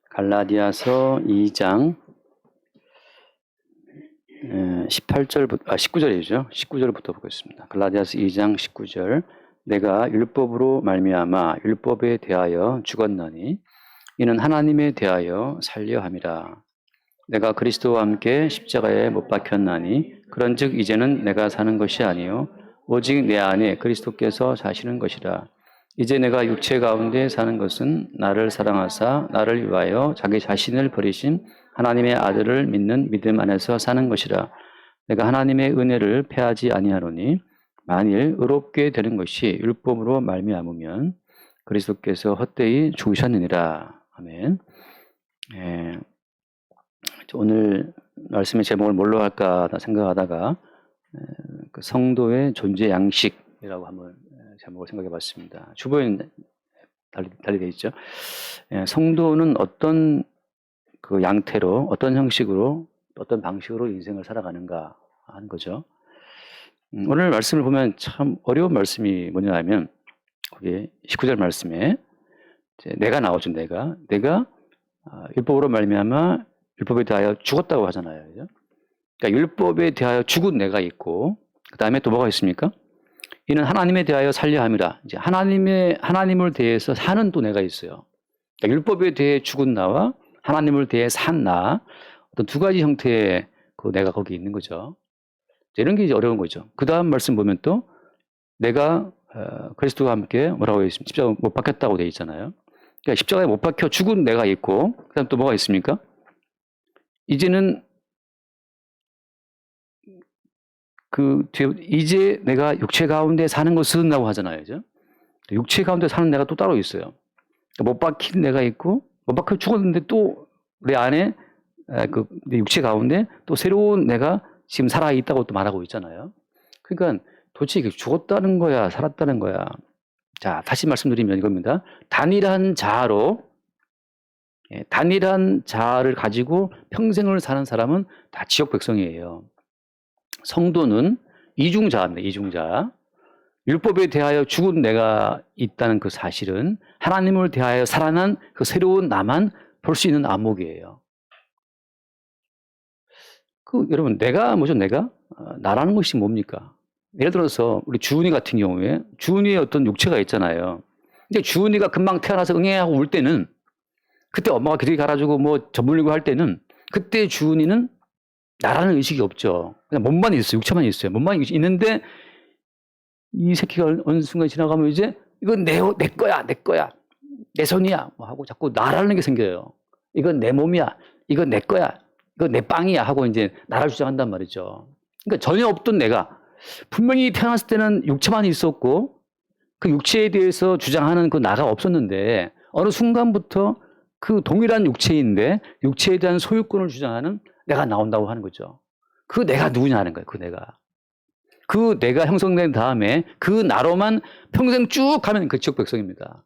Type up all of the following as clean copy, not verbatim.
갈라디아서 2장 19절이죠. 19절부터 보겠습니다. 갈라디아서 2장 19절. 내가 율법으로 말미암아 율법에 대하여 죽었나니 이는 하나님에 대하여 살려 함이라. 내가 그리스도와 함께 십자가에 못 박혔나니 그런즉 이제는 내가 사는 것이 아니요 오직 내 안에 그리스도께서 사시는 것이라. 이제 내가 육체 가운데 사는 것은 나를 사랑하사 나를 위하여 자기 자신을 버리신 하나님의 아들을 믿는 믿음 안에서 사는 것이라. 내가 하나님의 은혜를 패하지 아니하노니 만일 의롭게 되는 것이 율법으로 말미암으면 그리스도께서 헛되이 죽으셨느니라. 아멘. 오늘 말씀의 제목을 뭘로 할까 생각하다가 그 성도의 존재 양식이라고 한번 제목을 생각해 봤습니다. 주보에 달리 되어 있죠. 성도는 어떤 그 양태로, 어떤 형식으로, 어떤 방식으로 인생을 살아가는가 하는 거죠. 오늘 말씀을 보면 참 어려운 말씀이 뭐냐면, 거기 19절 말씀에 내가 나오죠. 내가 율법으로 말미암아 율법에 대하여 죽었다고 하잖아요. 그죠? 그러니까 율법에 대하여 죽은 내가 있고, 그 다음에 또 뭐가 있습니까? 이는 하나님에 대하여 살려 함이라. 이제 하나님을 대해서 사는 또 내가 있어요. 그러니까 율법에 대해 죽은 나와 하나님을 대해 산 나, 어떤 두 가지 형태의 그 내가 거기 있는 거죠. 이런 게 이제 어려운 거죠. 그 다음 말씀 보면 또 내가 그리스도와 함께 뭐라고 되어 있습니까? 십자가에 못 박혔다고 되어 있잖아요. 그러니까 십자가에 못 박혀 죽은 내가 있고, 그 다음 또 뭐가 있습니까? 이제는 이제 내가 육체 가운데 사는 것은 라고 하잖아요. 그죠? 육체 가운데 사는 내가 또 따로 있어요. 못 박힌 내가 있고, 못 박혀 죽었는데 또 내 안에, 내 육체 가운데 또 새로운 내가 지금 살아있다고 또 말하고 있잖아요. 그러니까 도대체 이게 죽었다는 거야, 살았다는 거야. 자, 다시 말씀드리면 이겁니다. 단일한 자아를 가지고 평생을 사는 사람은 다 지역 백성이에요. 성도는 이중자입니다. 이중자. 율법에 대하여 죽은 내가 있다는 그 사실은 하나님을 대하여 살아난 그 새로운 나만 볼 수 있는 안목이에요. 여러분, 내가 뭐죠? 나라는 것이 뭡니까? 예를 들어서 우리 주은이 같은 경우에 주은이의 어떤 육체가 있잖아요. 근데 주은이가 금방 태어나서 응애하고 울 때는, 그때 엄마가 기저귀 갈아주고 뭐 젖물리고 할 때는, 그때 주은이는 나라는 의식이 없죠. 그냥 몸만 있어요. 육체만 있어요. 몸만 있는데 이 새끼가 어느 순간 지나가면 이제 이건 내 거야. 내 손이야. 뭐 하고 자꾸 나라는 게 생겨요. 이건 내 몸이야. 이건 내 거야. 이건 내 빵이야. 하고 이제 나라를 주장한단 말이죠. 그러니까 전혀 없던 내가 분명히 태어났을 때는 육체만 있었고 그 육체에 대해서 주장하는 그 나가 없었는데 어느 순간부터 그 동일한 육체인데 육체에 대한 소유권을 주장하는 내가 나온다고 하는 거죠. 그 내가 누구냐 하는 거예요. 그 내가 형성된 다음에 그 나로만 평생 쭉 가면 그 지역 백성입니다.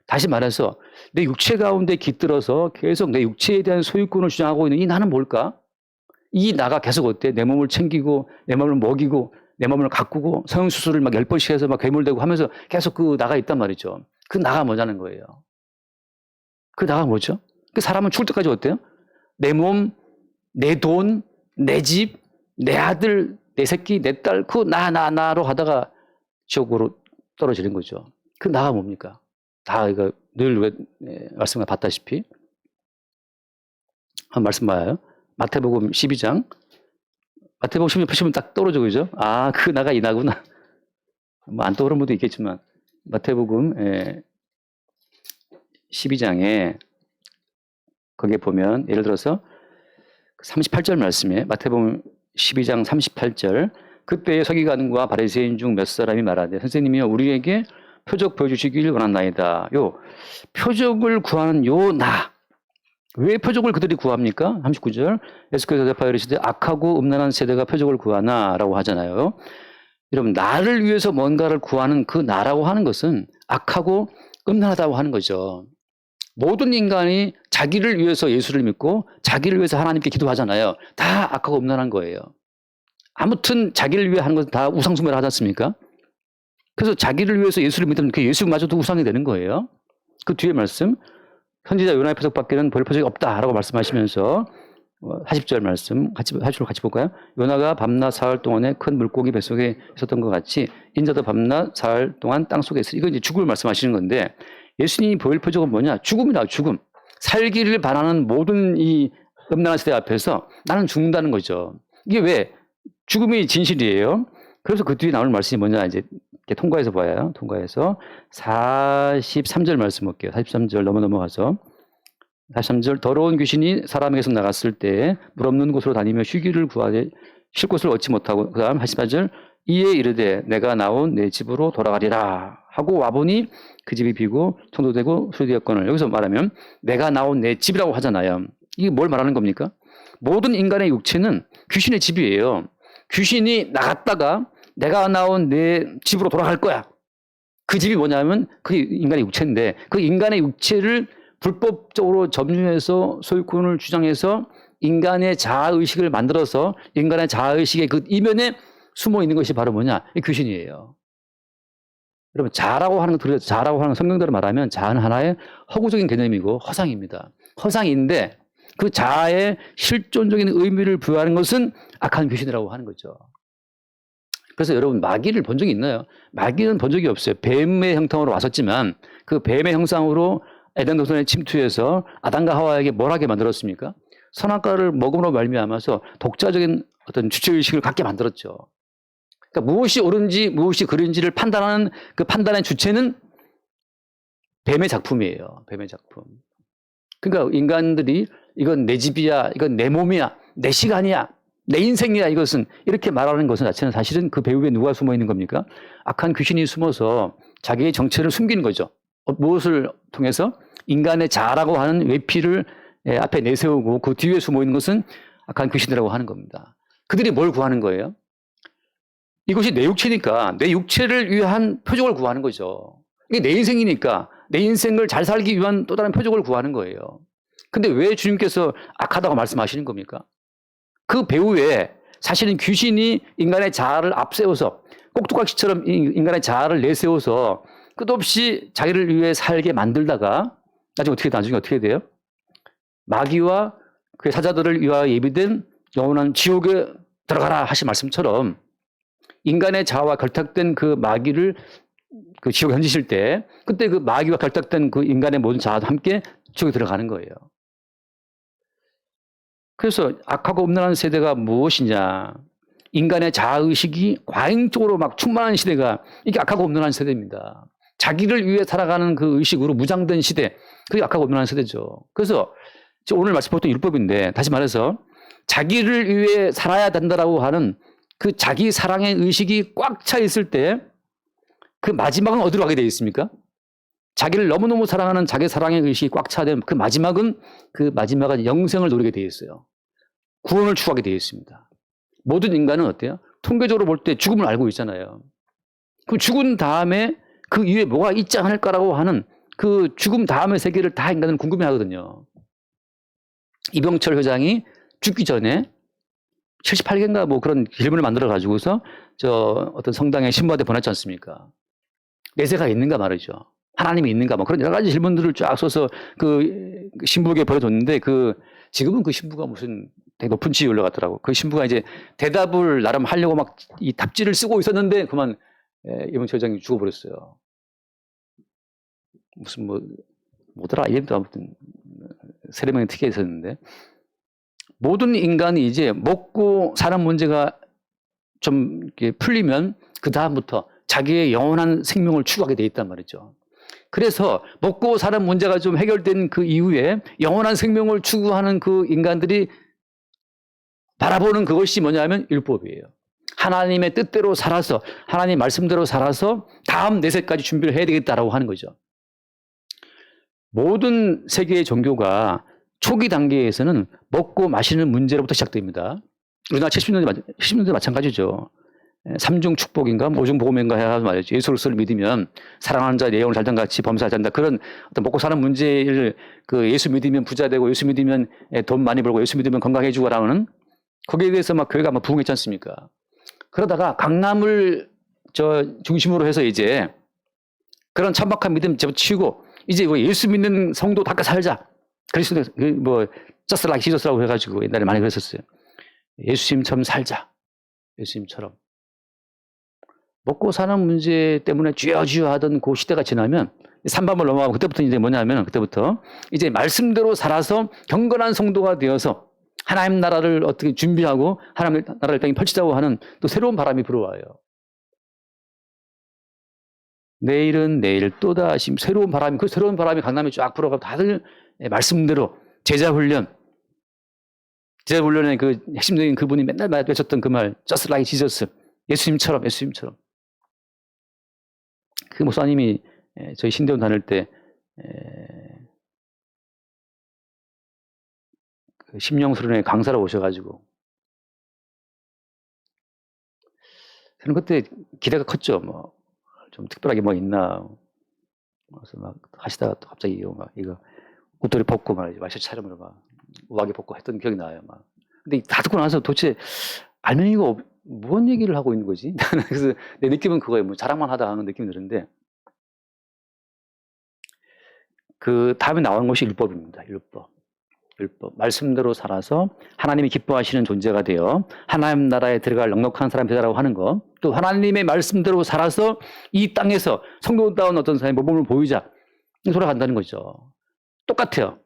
다시 말해서 내 육체 가운데 깃들어서 계속 내 육체에 대한 소유권을 주장하고 있는 이 나는 뭘까? 이 나가 계속 어때? 내 몸을 챙기고 내 몸을 먹이고 내 몸을 가꾸고 성형수술을 막 10번씩 해서 막 괴물되고 하면서 계속 그 나가 있단 말이죠. 그 나가 뭐냐는 거예요. 그 나가 뭐죠? 그 사람은 죽을 때까지 어때요? 내 몸, 내 돈, 내 집, 내 아들, 내 새끼, 내 딸, 그 나로 하다가 지옥으로 떨어지는 거죠. 그 나가 뭡니까? 다 이거 늘 말씀을 봤다시피. 한 말씀 봐요. 마태복음 12장. 마태복음 12장 보시면 딱 떨어져, 그죠? 아, 그 나가 이 나구나. 뭐 안 떠오르는 분도 있겠지만, 마태복음 12장에 거기에 보면 예를 들어서 38절 말씀에 마태복음 12장 38절 그때의 서기관과 바리새인 중 몇 사람이 말하되 선생님이여 우리에게 표적 보여주시길 원한나이다. 요 표적을 구하는 요 나. 왜 표적을 그들이 구합니까? 39절 예수께서 대답하여 이르시되 악하고 음란한 세대가 표적을 구하나 라고 하잖아요. 여러분 나를 위해서 뭔가를 구하는 그 나라고 하는 것은 악하고 음란하다고 하는 거죠. 모든 인간이 자기를 위해서 예수를 믿고 자기를 위해서 하나님께 기도하잖아요. 다 악하고 음란한 거예요. 아무튼 자기를 위해 하는 것은 다 우상숭배를 하지 않습니까? 그래서 자기를 위해서 예수를 믿으면 그 예수마저도 우상이 되는 거예요. 그 뒤에 말씀 선지자 요나의 표적밖에는 볼 표적이 없다라고 말씀하시면서 40절 말씀 같이 볼까요? 요나가 밤낮 사흘 동안에 큰 물고기 뱃속에 있었던 것 같이 인자도 밤낮 사흘 동안 땅속에 있으리. 이거 이제 죽음을 말씀하시는 건데 예수님이 보일 표적은 뭐냐? 죽음이다. 죽음. 살기를 바라는 모든 이 음란한 세대 앞에서 나는 죽는다는 거죠. 이게 왜? 죽음이 진실이에요. 그래서 그 뒤에 나오는 말씀이 뭐냐? 이제 통과해서 봐요. 통과해서 43절 말씀 볼게요. 43절 넘어가서 43절 더러운 귀신이 사람에게서 나갔을 때 물 없는 곳으로 다니며 쉬기를 구하되 쉴 곳을 얻지 못하고 그 다음 48절 이에 이르되 내가 나온 내 집으로 돌아가리라 하고 와보니 그 집이 비고 청도되고 수리되었거늘. 여기서 말하면 내가 나온 내 집이라고 하잖아요. 이게 뭘 말하는 겁니까? 모든 인간의 육체는 귀신의 집이에요. 귀신이 나갔다가 내가 나온 내 집으로 돌아갈 거야. 그 집이 뭐냐면 그 인간의 육체인데 그 인간의 육체를 불법적으로 점유해서 소유권을 주장해서 인간의 자아의식을 만들어서 인간의 자아의식의 그 이면에 숨어 있는 것이 바로 뭐냐? 이 귀신이에요. 여러분, 자아라고 하는 거 자아라고 하는 성경대로 말하면 자아는 하나의 허구적인 개념이고 허상입니다. 허상인데 그 자아의 실존적인 의미를 부여하는 것은 악한 귀신이라고 하는 거죠. 그래서 여러분 마귀를 본 적이 있나요? 마귀는 본 적이 없어요. 뱀의 형상으로 왔었지만 그 뱀의 형상으로 에덴 동산에 침투해서 아담과 하와에게 뭘 하게 만들었습니까? 선악과를 먹음으로 말미암아서 독자적인 어떤 주체의식을 갖게 만들었죠. 그러니까 무엇이 옳은지 무엇이 그른지를 판단하는 그 판단의 주체는 뱀의 작품이에요. 뱀의 작품. 그러니까 인간들이 이건 내 집이야, 이건 내 몸이야, 내 시간이야, 내 인생이야 이것은 이렇게 말하는 것은 자체는 사실은 그 배후에 누가 숨어 있는 겁니까? 악한 귀신이 숨어서 자기의 정체를 숨기는 거죠. 무엇을 통해서? 인간의 자아라고 하는 외피를 앞에 내세우고 그 뒤에 숨어 있는 것은 악한 귀신이라고 하는 겁니다. 그들이 뭘 구하는 거예요? 이것이 내 육체니까 내 육체를 위한 표적을 구하는 거죠. 이게 내 인생이니까 내 인생을 잘 살기 위한 또 다른 표적을 구하는 거예요. 근데 왜 주님께서 악하다고 말씀하시는 겁니까? 그 배후에 사실은 귀신이 인간의 자아를 앞세워서 꼭두각시처럼 인간의 자아를 내세워서 끝없이 자기를 위해 살게 만들다가 나중에 어떻게 돼요? 마귀와 그의 사자들을 위하여 예비된 영원한 지옥에 들어가라 하신 말씀처럼 인간의 자아와 결탁된 그 마귀를 그 지옥에 던지실 때 그때 그 마귀와 결탁된 그 인간의 모든 자아도 함께 지옥에 들어가는 거예요. 그래서 악하고 음란한 세대가 무엇이냐? 인간의 자아의식이 과잉적으로 막 충만한 시대가 이게 악하고 음란한 세대입니다. 자기를 위해 살아가는 그 의식으로 무장된 시대, 그게 악하고 음란한 세대죠. 그래서 오늘 말씀 보통 율법인데 다시 말해서 자기를 위해 살아야 된다라고 하는 그 자기 사랑의 의식이 꽉 차 있을 때 그 마지막은 어디로 가게 되어 있습니까? 자기를 너무너무 사랑하는 자기 사랑의 의식이 꽉 차된 그 마지막은 영생을 노리게 되어 있어요. 구원을 추구하게 되어 있습니다. 모든 인간은 어때요? 통계적으로 볼 때 죽음을 알고 있잖아요. 그 죽은 다음에 그 이후에 뭐가 있지 않을까라고 하는 그 죽음 다음의 세계를 다 인간은 궁금해 하거든요. 이병철 회장이 죽기 전에 78개인가 뭐 그런 질문을 만들어 가지고서 어떤 성당에 신부한테 보냈지 않습니까? 내세가 있는가 말이죠. 하나님이 있는가 뭐 그런 여러 가지 질문들을 쫙 써서 그 신부에게 보내줬는데 지금은 그 신부가 무슨 되게 높은 지위에 올라갔더라고. 그 신부가 이제 대답을 나름 하려고 막 이 답지를 쓰고 있었는데 그만 이병철 회장이 죽어버렸어요. 무슨 뭐더라 이름도 아무튼 세례명이 특이해 있었는데 모든 인간이 이제 먹고 사는 문제가 좀 이렇게 풀리면 그 다음부터 자기의 영원한 생명을 추구하게 돼 있단 말이죠. 그래서 먹고 사는 문제가 좀 해결된 그 이후에 영원한 생명을 추구하는 그 인간들이 바라보는 그것이 뭐냐면 율법이에요. 하나님의 뜻대로 살아서 하나님 말씀대로 살아서 다음 내세까지 준비를 해야 되겠다라고 하는 거죠. 모든 세계의 종교가 초기 단계에서는 먹고 마시는 문제로부터 시작됩니다. 우리나라 70년대 마찬가지죠. 삼중 축복인가 오중 복음인가 해서 말이죠. 예수 그리스도를 믿으면 사랑하는 자의 영혼을 살던 같이 범사하지 않는다. 그런 어떤 먹고 사는 문제를 예수 믿으면 부자 되고 예수 믿으면 돈 많이 벌고 예수 믿으면 건강해지고라는 거기에 대해서 막 교회가 막 부흥했지 않습니까? 그러다가 강남을 중심으로 해서 이제 그런 천박한 믿음 접어치우고 이제 뭐 예수 믿는 성도 닦아 살자. 그리스도 뭐 just like Jesus라고 해가지고 옛날에 많이 그랬었어요. 예수님처럼 살자. 예수님처럼. 먹고 사는 문제 때문에 쥐어쥐어 하던 그 시대가 지나면 산밤을 넘어가고 그때부터 이제 뭐냐면 그때부터 이제 말씀대로 살아서 경건한 성도가 되어서 하나님 나라를 어떻게 준비하고 하나님 나라를 땅에 펼치자고 하는 또 새로운 바람이 불어와요. 내일은 내일 또다시 새로운 바람이, 그 새로운 바람이 강남에 쫙 불어가고 다들 말씀대로 제자훈련에 그 핵심적인 그분이 맨날 외쳤던 그 말, just like Jesus. 예수님처럼. 그 목사님이 저희 신대원 다닐 때 그 심령수련회 강사로 오셔가지고 저는 그때 기대가 컸죠. 뭐 좀 특별하게 뭐 있나. 그래서 막 하시다가 또 갑자기 이거 옷도리 벗고 말이지 와이셔츠 차림으로 막 우아하게 벗고 했던 기억이 나요. 막. 근데 다 듣고 나서 도대체 알면 이거 뭔 얘기를 하고 있는 거지? 그래서 내 느낌은 그거예요. 뭐 자랑만 하다 하는 느낌이 드는데 그 다음에 나오는 것이 율법입니다. 율법. 말씀대로 살아서 하나님이 기뻐하시는 존재가 되어 하나님 나라에 들어갈 넉넉한 사람이 되라고 하는 것. 또 하나님의 말씀대로 살아서 이 땅에서 성도다운 어떤 사람의 모범을 보이자. 돌아간다는 거죠. 똑같아요.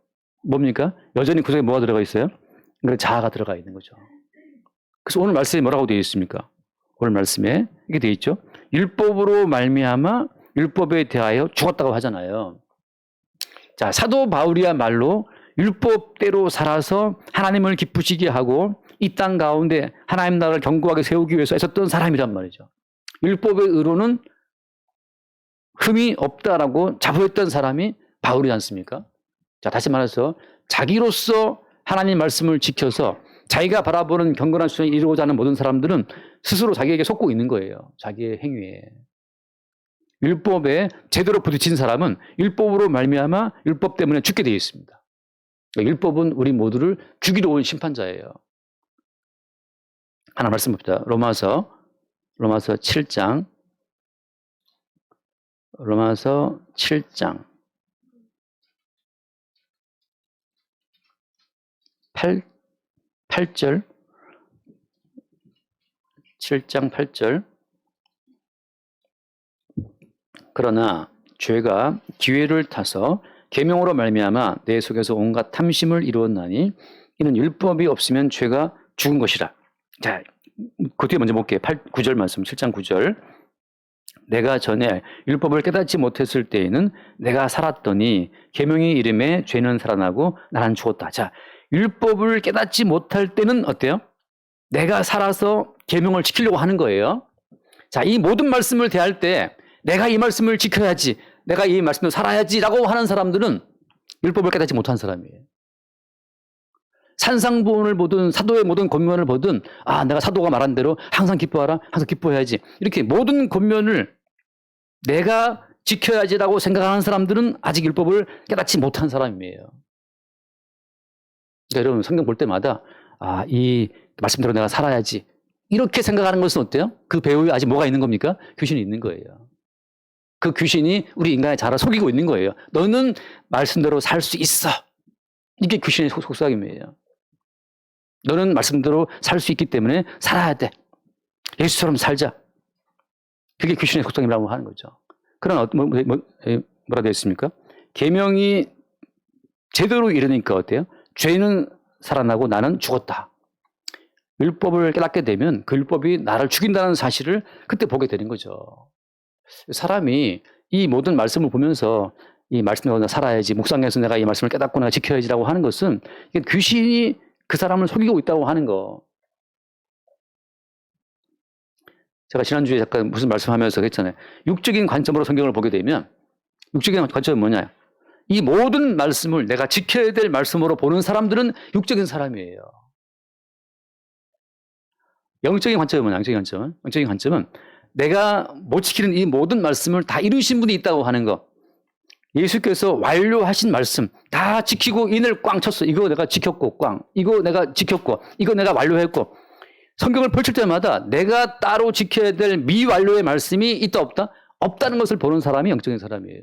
뭡니까? 여전히 그 속에 뭐가 들어가 있어요? 자아가 들어가 있는 거죠. 그래서 오늘 말씀에 뭐라고 되어 있습니까? 오늘 말씀에 이게 되어 있죠. 율법으로 말미암아 율법에 대하여 죽었다고 하잖아요. 자, 사도 바울이야말로 율법대로 살아서 하나님을 기쁘시게 하고 이 땅 가운데 하나님 나라를 견고하게 세우기 위해서 애썼던 사람이란 말이죠. 율법의 의로는 흠이 없다라고 자부했던 사람이 바울이지 않습니까? 자, 다시 말해서 자기로서 하나님 말씀을 지켜서 자기가 바라보는 경건한 수행을 이루고자 하는 모든 사람들은 스스로 자기에게 속고 있는 거예요. 자기의 행위에. 율법에 제대로 부딪힌 사람은 율법으로 말미암아 율법 때문에 죽게 되어 있습니다. 율법은 우리 모두를 죽이러 온 심판자예요. 하나 말씀 봅시다. 로마서 7장. 로마서 7장 8절. 7장 8절. 그러나 죄가 기회를 타서 계명으로 말미암아 내 속에서 온갖 탐심을 이루었나니 이는 율법이 없으면 죄가 죽은 것이라. 자, 그 뒤에 먼저 볼게요. 9절 말씀, 7장 9절. 내가 전에 율법을 깨닫지 못했을 때에는 내가 살았더니 계명의 이름에 죄는 살아나고 나는 죽었다. 자, 율법을 깨닫지 못할 때는 어때요? 내가 살아서 계명을 지키려고 하는 거예요. 자, 이 모든 말씀을 대할 때 내가 이 말씀을 지켜야지, 내가 이 말씀을 살아야지라고 하는 사람들은 율법을 깨닫지 못한 사람이에요. 산상보훈을 보든 사도의 모든 권면을 보든 내가 사도가 말한 대로 항상 기뻐하라, 항상 기뻐해야지, 이렇게 모든 권면을 내가 지켜야지라고 생각하는 사람들은 아직 율법을 깨닫지 못한 사람이에요. 그러니까 여러분 성경 볼 때마다 이 말씀대로 내가 살아야지 이렇게 생각하는 것은 어때요? 그 배후에 아직 뭐가 있는 겁니까? 귀신이 있는 거예요. 그 귀신이 우리 인간의 자아를 속이고 있는 거예요. 너는 말씀대로 살 수 있어. 이게 귀신의 속삭임이에요. 너는 말씀대로 살 수 있기 때문에 살아야 돼. 예수처럼 살자. 그게 귀신의 속삭임이라고 하는 거죠. 그러나 뭐라 되어 있습니까? 계명이 제대로 이르니까 어때요? 죄는 살아나고 나는 죽었다. 율법을 깨닫게 되면 그 율법이 나를 죽인다는 사실을 그때 보게 되는 거죠. 사람이 이 모든 말씀을 보면서 이 말씀대로 살아야지, 묵상해서 내가 이 말씀을 깨닫고 내가 지켜야지라고 하는 것은 귀신이 그 사람을 속이고 있다고 하는 거. 제가 지난주에 잠깐 무슨 말씀하면서 했잖아요. 육적인 관점으로 성경을 보게 되면 육적인 관점은 뭐냐? 이 모든 말씀을 내가 지켜야 될 말씀으로 보는 사람들은 육적인 사람이에요. 영적인 관점은 뭐냐? 영적인 관점은 내가 못 지키는 이 모든 말씀을 다 이루신 분이 있다고 하는 거. 예수께서 완료하신 말씀 다 지키고 인을 꽝 쳤어. 이거 내가 지켰고 꽝. 이거 내가 지켰고 이거 내가 완료했고. 성경을 펼칠 때마다 내가 따로 지켜야 될 미완료의 말씀이 있다 없다? 없다는 것을 보는 사람이 영적인 사람이에요.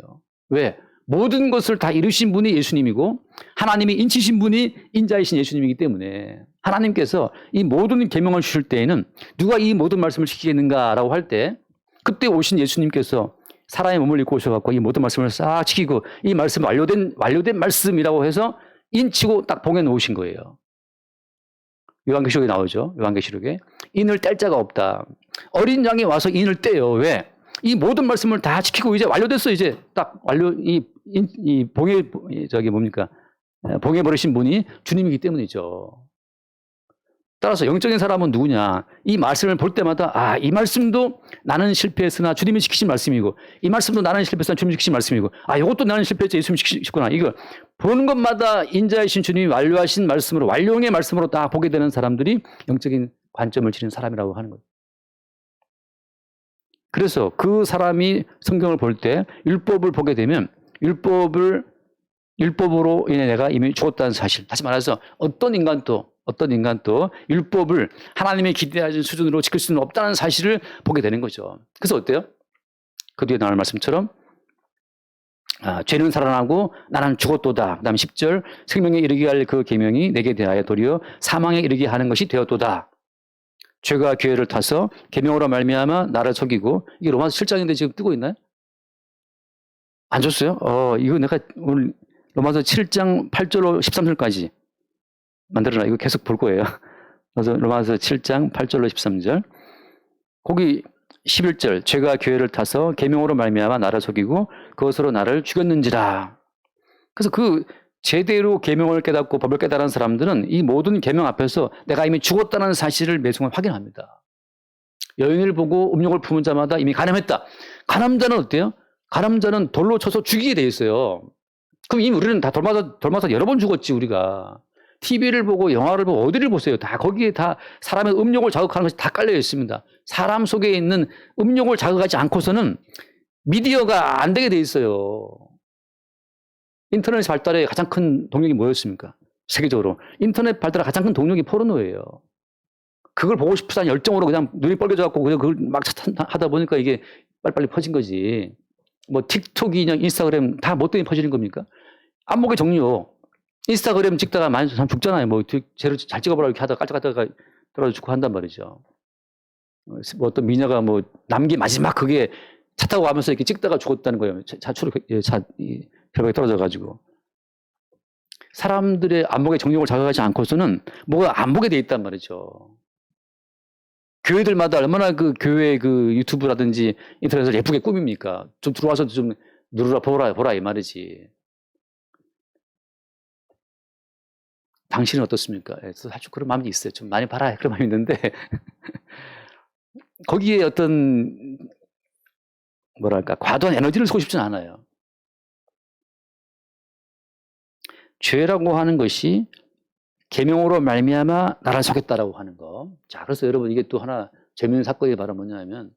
왜? 모든 것을 다 이루신 분이 예수님이고 하나님이 인치신 분이 인자이신 예수님이기 때문에 하나님께서 이 모든 계명을 주실 때에는 누가 이 모든 말씀을 지키겠는가라고 할 때 그때 오신 예수님께서 사람의 몸을 입고 오셔갖고 이 모든 말씀을 싹 지키고 이 말씀 완료된 말씀이라고 해서 인치고 딱 봉해 놓으신 거예요. 요한계시록에 나오죠. 요한계시록에 인을 뗄 자가 없다. 어린 양이 와서 인을 떼요. 왜? 이 모든 말씀을 다 지키고 이제 완료됐어. 이제 딱 완료 이 봉해 봉해 버리신 분이 주님이기 때문이죠. 따라서 영적인 사람은 누구냐? 이 말씀을 볼 때마다 이 말씀도 나는 실패했으나 주님이 지키신 말씀이고 이 말씀도 나는 실패했으나 주님이 지키신 말씀이고 이것도 나는 실패했지 예수님이 지키셨구나. 이거 보는 것마다 인자이신 주님이 완료하신 말씀으로 완료의 말씀으로 딱 보게 되는 사람들이 영적인 관점을 지닌 사람이라고 하는 거예요. 그래서 그 사람이 성경을 볼 때 율법을 보게 되면 율법으로 인해 내가 이미 죽었다는 사실. 다시 말해서 어떤 인간도 율법을 하나님의 기대하신 수준으로 지킬 수는 없다는 사실을 보게 되는 거죠. 그래서 어때요? 그 뒤에 나올 말씀처럼 죄는 살아나고 나는 죽었도다. 그 다음 10절 생명에 이르게 할 그 계명이 내게 대하여 도리어 사망에 이르게 하는 것이 되었도다. 죄가 기회를 타서 계명으로 말미암아 나를 속이고 이게 로마서 7장인데 지금 뜨고 있나요? 안 줬어요? 이거 내가 오늘 로마서 7장 8절로 13절까지 만들어놔. 이거 계속 볼 거예요. 그래서 로마서 7장 8절로 13절. 거기 11절 죄가 기회를 타서 계명으로 말미암아 나를 속이고 그것으로 나를 죽였는지라. 그래서 그 제대로 계명을 깨닫고 법을 깨달은 사람들은 이 모든 계명 앞에서 내가 이미 죽었다는 사실을 매 순간 확인합니다. 여인을 보고 음욕을 품은 자마다 이미 간음했다. 간음자는 어때요? 간음자는 돌로 쳐서 죽이게 돼 있어요. 그럼 이미 우리는 다 돌마다 여러 번 죽었지 우리가. TV를 보고 영화를 보고 어디를 보세요. 다 거기에 다 사람의 음욕을 자극하는 것이 다 깔려 있습니다. 사람 속에 있는 음욕을 자극하지 않고서는 미디어가 안 되게 돼 있어요. 인터넷 발달의 가장 큰 동력이 뭐였습니까? 세계적으로. 인터넷 발달의 가장 큰 동력이 포르노예요. 그걸 보고 싶다는 열정으로 그냥 눈이 빨개져갖고 그걸 막 하다 보니까 이게 빨리빨리 퍼진 거지. 뭐 틱톡이냐 인스타그램 다 뭐 때문에 퍼지는 겁니까? 안목의 종류. 인스타그램 찍다가 많이 사람 죽잖아요. 뭐 쟤를 잘 찍어보라 이렇게 하다가 깔짝깔짝 떨어져 죽고 한단 말이죠. 뭐 어떤 미녀가 뭐 남기 마지막 그게 차 타고 가면서 이렇게 찍다가 죽었다는 거예요. 결박에 떨어져가지고. 사람들의 안목의 정력을 자극하지 않고서는 뭐가 안 보게 돼 있단 말이죠. 교회들마다 얼마나 그 교회 그 유튜브라든지 인터넷을 예쁘게 꾸밉니까? 좀 들어와서 좀 누르라 보라 이 말이지. 당신은 어떻습니까? 사실 그런 마음이 있어요. 좀 많이 봐라 그런 마음이 있는데 거기에 어떤 뭐랄까 과도한 에너지를 쓰고 싶진 않아요. 죄라고 하는 것이 계명으로 말미암아 나를 속였다라고 하는 거. 자, 그래서 여러분 이게 또 하나 재미있는 사건이 바로 뭐냐면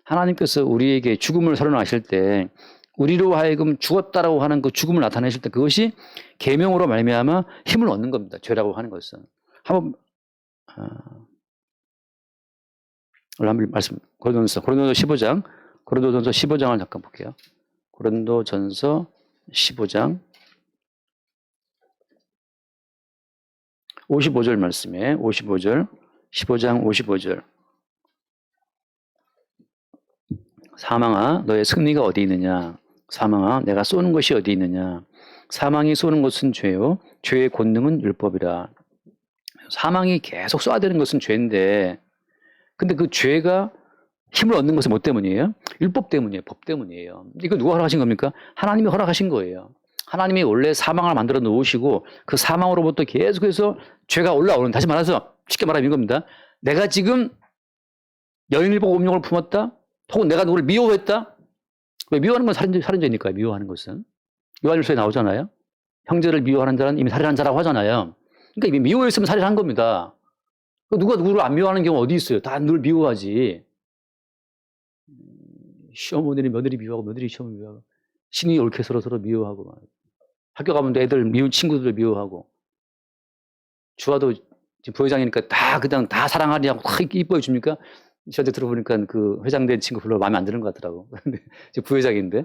하나님께서 우리에게 죽음을 선언하실 때 우리로 하여금 죽었다라고 하는 그 죽음을 나타내실 때 그것이 계명으로 말미암아 힘을 얻는 겁니다. 죄라고 하는 것은. 한번 말씀 고린도전서 15장 고린도전서 15장을 잠깐 볼게요. 고린도전서 15장 55절 말씀에 15장 55절 사망아 너의 승리가 어디 있느냐 사망아 내가 쏘는 것이 어디 있느냐 사망이 쏘는 것은 죄요 죄의 권능은 율법이라. 사망이 계속 쏴야 되는 것은 죄인데 근데 그 죄가 힘을 얻는 것은 뭐 때문이에요? 율법 때문이에요. 법 때문이에요. 이거 누가 허락하신 겁니까? 하나님이 허락하신 거예요. 하나님이 원래 사망을 만들어 놓으시고 그 사망으로부터 계속해서 죄가 올라오는, 다시 말해서 쉽게 말하면 이겁니다. 내가 지금 여인을 보고 음욕을 품었다? 혹은 내가 누구를 미워했다? 왜 미워하는 건 살인죄니까요. 미워하는 것은. 요한일서에 나오잖아요. 형제를 미워하는 자는 이미 살인한 자라고 하잖아요. 그러니까 이미 미워했으면 살인한 겁니다. 누가 누구를 안 미워하는 경우 어디 있어요? 다 늘 미워하지. 시어머니는 며느리 미워하고 며느리 시어머니 미워하고 신이 옳게 서로 미워하고 막. 학교 가면 애들 미운 친구들 미워하고 주아도 지금 부회장이니까 다 그냥 다 사랑하냐고 다 이뻐해 줍니까? 저한테 들어보니까 그 회장된 친구 별로 마음에 안 드는 것 같더라고. 근데 지금 부회장인데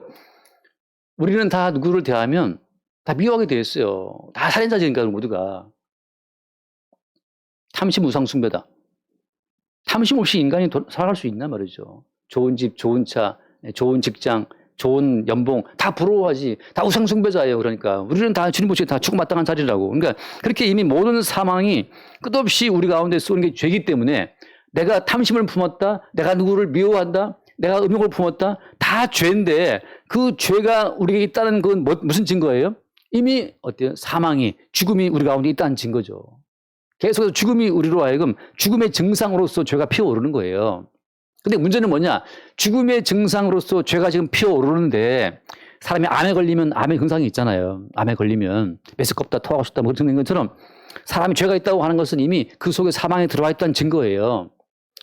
우리는 다 누구를 대하면 다 미워하게 되어 있어요. 다 살인자니까 모두가. 탐심 우상 숭배다. 탐심 없이 인간이 살아갈 수 있나 말이죠. 좋은 집, 좋은 차, 좋은 직장, 좋은 연봉 다 부러워하지. 다 우상 숭배자예요. 그러니까 우리는 다 주님 보시기에 다 죽음마땅한 자리라고. 그러니까 그렇게 이미 모든 사망이 끝없이 우리 가운데 쏘는 게 죄이기 때문에 내가 탐심을 품었다, 내가 누구를 미워한다, 내가 음욕을 품었다, 다 죄인데 그 죄가 우리에게 있다는 건 무슨 증거예요? 이미 어때요? 사망이, 죽음이 우리 가운데 있다는 증거죠. 계속해서 죽음이 우리로 하여금 죽음의 증상으로서 죄가 피어오르는 거예요. 근데 문제는 뭐냐? 죽음의 증상으로서 죄가 지금 피어오르는데 사람이 암에 걸리면 암의 증상이 있잖아요. 암에 걸리면 메스껍다, 토하고 싶다, 뭐 그런 것처럼 사람이 죄가 있다고 하는 것은 이미 그 속에 사망에 들어와 있다는 증거예요.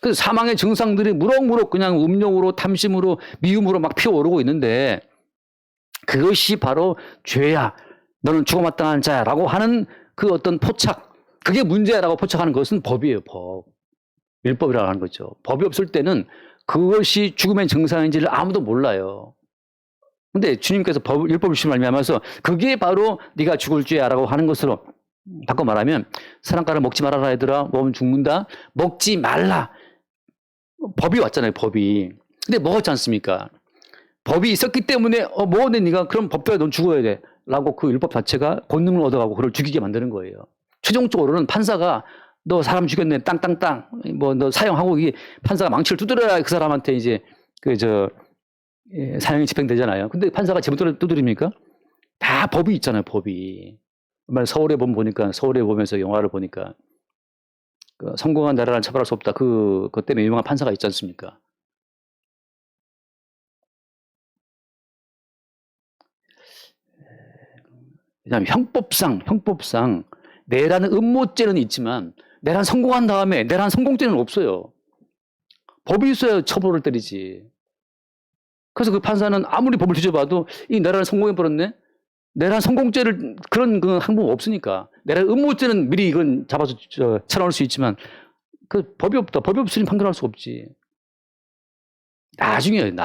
그래서 사망의 증상들이 무럭무럭 그냥 음욕으로, 탐심으로, 미움으로 막 피어오르고 있는데 그것이 바로 죄야. 너는 죽어마땅한 자야라고 하는 그 어떤 포착, 그게 문제야라고 포착하는 것은 법이에요, 법. 율법이라고 하는 거죠. 법이 없을 때는 그것이 죽음의 증상인지를 아무도 몰라요. 근데 주님께서 율법을 주신 말미암아서 그게 바로 네가 죽을 죄야라고 하는 것으로 바꿔 말하면 사랑가를 먹지 말아라 얘들아, 먹으면 죽는다. 먹지 말라. 법이 왔잖아요, 법이. 근데 먹었지 않습니까? 법이 있었기 때문에 먹었네 네가, 그럼 법대로 넌 죽어야 돼 라고 그 율법 자체가 권능을 얻어가고 그를 죽이게 만드는 거예요. 최종적으로는 판사가 너 사람 죽였네 땅땅땅 뭐 너 사형하고, 이게 판사가 망치를 두드려야 그 사람한테 이제 사형이 집행되잖아요. 근데 판사가 제멋대로 두드립니까? 다 법이 있잖아요, 법이. 서울에 보니까, 서울에 보면서 영화를 보니까 그 성공한 나라를 처벌할 수 없다. 그것 때문에 유명한 판사가 있지 않습니까? 왜냐하면 형법상 내라는 음모죄는 있지만 내란 성공한 다음에 내란 성공죄는 없어요. 법이 있어야 처벌을 때리지. 그래서 그 판사는 아무리 법을 뒤져봐도 이 내란을 성공해버렸네? 내란 성공죄를 그런 그 항목 없으니까. 내란 음모죄는 미리 이건 잡아서 쳐넣을 수 있지만 그 법이 없다. 법이 없으니 판결할 수 없지. 나중에 이제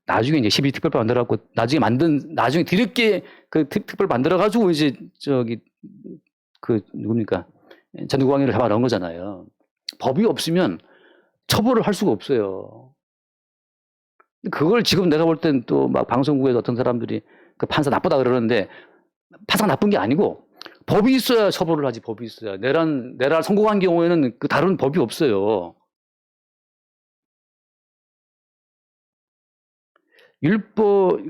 12특별법 만들어갖고 나중에 뒤늦게 그 특별 만들어가지고 이제 누굽니까? 전두광이를 잡아 넣은 거잖아요. 법이 없으면 처벌을 할 수가 없어요. 그걸 지금 내가 볼 땐 또 막 방송국에서 어떤 사람들이 그 판사 나쁘다 그러는데 판사가 나쁜 게 아니고 법이 있어야 처벌을 하지. 법이 있어야. 내란 성공한 경우에는 그 다른 법이 없어요.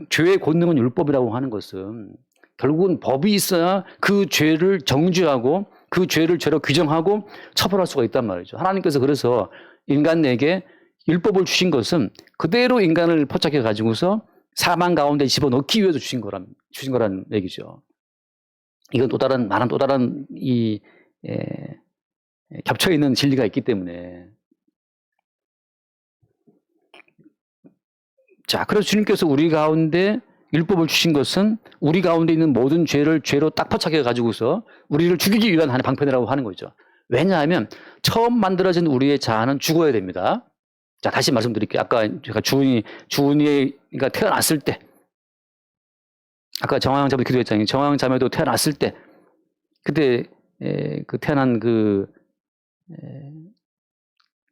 죄의 권능은 율법이라고 하는 것은 결국은 법이 있어야 그 죄를 정죄하고 그 죄를 죄로 규정하고 처벌할 수가 있단 말이죠. 하나님께서 그래서 인간에게 율법을 주신 것은 그대로 인간을 포착해 가지고서 사망 가운데 집어넣기 위해서 주신 거란 얘기죠. 이건 많은 또 다른 겹쳐 있는 진리가 있기 때문에. 자, 그래서 주님께서 우리 가운데 율법을 주신 것은 우리 가운데 있는 모든 죄를 죄로 딱 포착해 가지고서 우리를 죽이기 위한 하나의 방편이라고 하는 거죠. 왜냐하면 처음 만들어진 우리의 자아는 죽어야 됩니다. 자, 다시 말씀드릴게요. 아까 제가 주은이가 태어났을 때, 아까 정화영 자매 기도했잖아요. 정화영 자매도 태어났을 때, 그때 그 태어난 그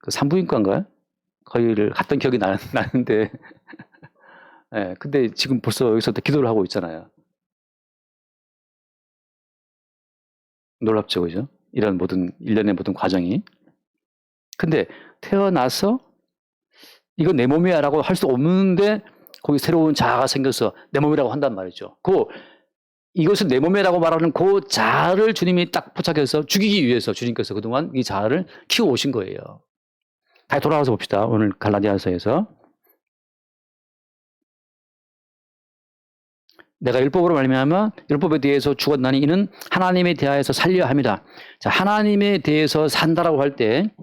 산부인과인가요? 거기를 갔던 기억이 나는데, 근데 지금 벌써 여기서 기도를 하고 있잖아요. 놀랍죠, 그죠? 이런 일련의 모든 과정이. 근데 태어나서 이건 내 몸이야 라고 할 수 없는데 거기 새로운 자아가 생겨서 내 몸이라고 한단 말이죠. 이것은 내 몸이라고 말하는 그 자아를 주님이 딱 포착해서 죽이기 위해서 주님께서 그동안 이 자아를 키워오신 거예요. 다시 돌아와서 봅시다. 오늘 갈라디아서에서. 내가 율법으로 말미암아 율법에 대해서 죽었나니 이는 하나님에 대하여서 살려 함이다. 자, 하나님에 대해서 산다라고 할 때,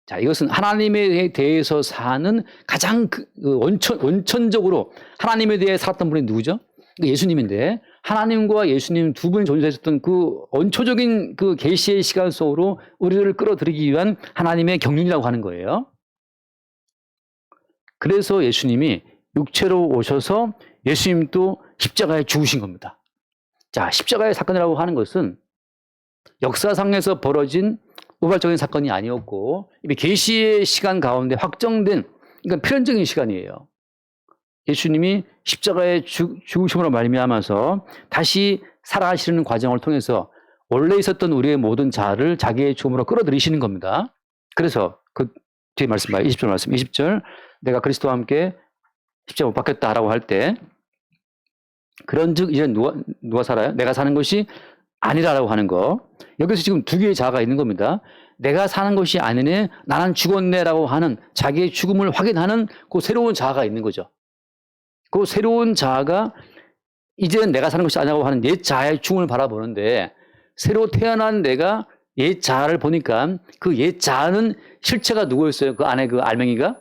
자, 이것은 하나님에 대해서 사는 가장 원천적으로 하나님에 대해 살았던 분이 누구죠? 예수님인데, 하나님과 예수님 두 분이 존재하셨던 그 원초적인 그 계시의 시간 속으로 우리를 끌어들이기 위한 하나님의 경륜이라고 하는 거예요. 그래서 예수님이 육체로 오셔서 예수님도 십자가에 죽으신 겁니다. 자, 십자가의 사건이라고 하는 것은 역사상에서 벌어진 우발적인 사건이 아니었고 이미 계시의 시간 가운데 확정된, 그러니까 필연적인 시간이에요. 예수님이 십자가에 죽으심으로 말미암아서 다시 살아가시는 과정을 통해서 원래 있었던 우리의 모든 자아를 자기의 죽음으로 끌어들이시는 겁니다. 그래서 그 뒤에 말씀 봐요. 20절 말씀. 20절. 내가 그리스도와 함께 십자가 못 박혔다라고 할 때 그런즉 이제 누가 살아요? 내가 사는 것이 아니라라고 하는 거. 여기서 지금 두 개의 자아가 있는 겁니다. 내가 사는 것이 아니네, 나는 죽었네라고 하는 자기의 죽음을 확인하는 그 새로운 자아가 있는 거죠. 그 새로운 자아가 이제는 내가 사는 것이 아니라고 하는 옛 자아의 죽음을 바라보는데, 새로 태어난 내가 옛 자아를 보니까 그 옛 자아는 실체가 누구였어요? 그 안에 그 알맹이가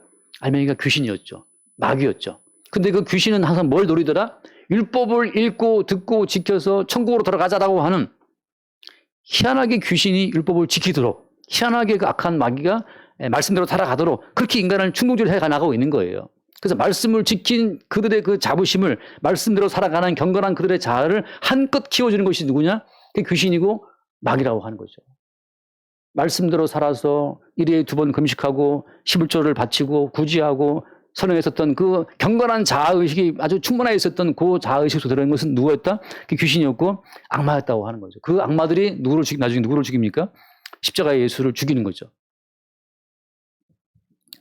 귀신이었죠. 마귀였죠. 근데 그 귀신은 항상 뭘 노리더라? 율법을 읽고 듣고 지켜서 천국으로 들어가자라고 하는, 희한하게 귀신이 율법을 지키도록, 희한하게 그 악한 마귀가 말씀대로 살아가도록 그렇게 인간을 충동적으로 해나가고 있는 거예요. 그래서 말씀을 지킨 그들의 그 자부심을, 말씀대로 살아가는 경건한 그들의 자아를 한껏 키워주는 것이 누구냐? 그게 귀신이고 마귀라고 하는 거죠. 말씀대로 살아서 일회에 2번 금식하고 11조를 바치고 구제하고 선행했었던 그 경건한 자아의식이 아주 충만하게 있었던 그 자아의식으로 들어있는 것은 누구였다? 그게 귀신이었고 악마였다고 하는 거죠. 그 악마들이 나중에 누구를 죽입니까? 십자가의 예수를 죽이는 거죠.